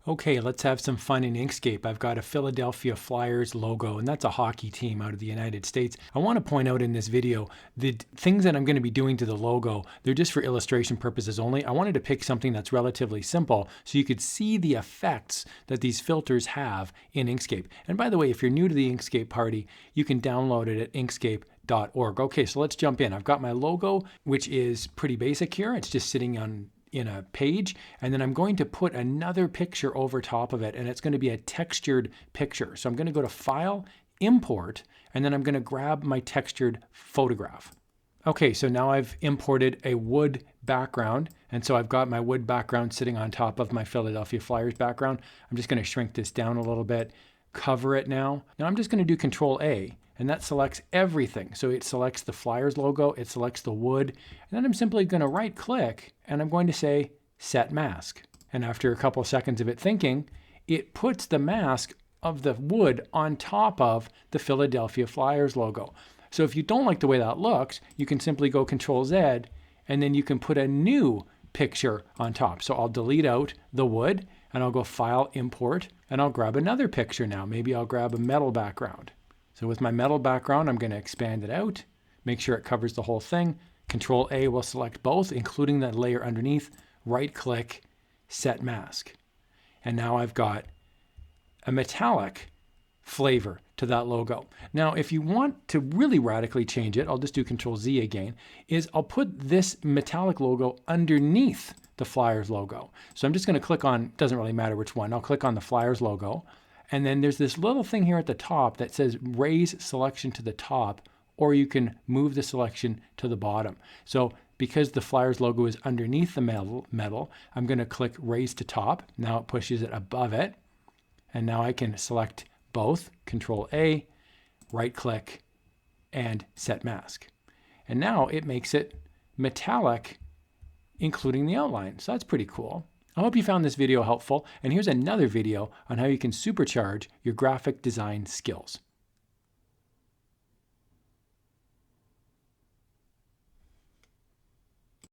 Okay, let's have some fun in Inkscape. I've got a Philadelphia Flyers logo, and that's a hockey team out of the United States. I want to point out in this video, the things that I'm going to be doing to the logo, they're just for illustration purposes only. I wanted to pick something that's relatively simple so you could see the effects that these filters have in Inkscape. And by the way, if you're new to the Inkscape party, you can download it at inkscape.org. Okay, so let's jump in. I've got my logo, which is pretty basic here. It's just sitting in a page, and then I'm going to put another picture over top of it, and it's going to be a textured picture. So I'm going to go to File, Import, and then I'm going to grab my textured photograph. Okay, so now I've imported a wood background, and so I've got my wood background sitting on top of my Philadelphia Flyers background. I'm just going to shrink this down a little bit, cover it now. Now I'm just going to do Control A, and that selects everything. So it selects the Flyers logo, it selects the wood, and then I'm simply going to right click and I'm going to say Set Mask. And after a couple of seconds of it thinking, it puts the mask of the wood on top of the Philadelphia Flyers logo. So if you don't like the way that looks, you can simply go Control Z and then you can put a new picture on top. So I'll delete out the wood and I'll go File, Import, and I'll grab another picture now. Maybe I'll grab a metal background. So with my metal background, I'm going to expand it out, make sure it covers the whole thing. Control A will select both, including that layer underneath. Right click, Set Mask. And now I've got a metallic flavor to that logo. Now, if you want to really radically change it, I'll just do Control Z again, is I'll put this metallic logo underneath the Flyers logo. So I'm just going to click on, doesn't really matter which one, I'll click on the Flyers logo. And then there's this little thing here at the top that says raise selection to the top, or you can move the selection to the bottom. So because the Flyers logo is underneath the metal, I'm going to click raise to top. Now it pushes it above it. And now I can select both, Control A, right click, and Set Mask. And now it makes it metallic, including the outline. So that's pretty cool. I hope you found this video helpful, and here's another video on how you can supercharge your graphic design skills.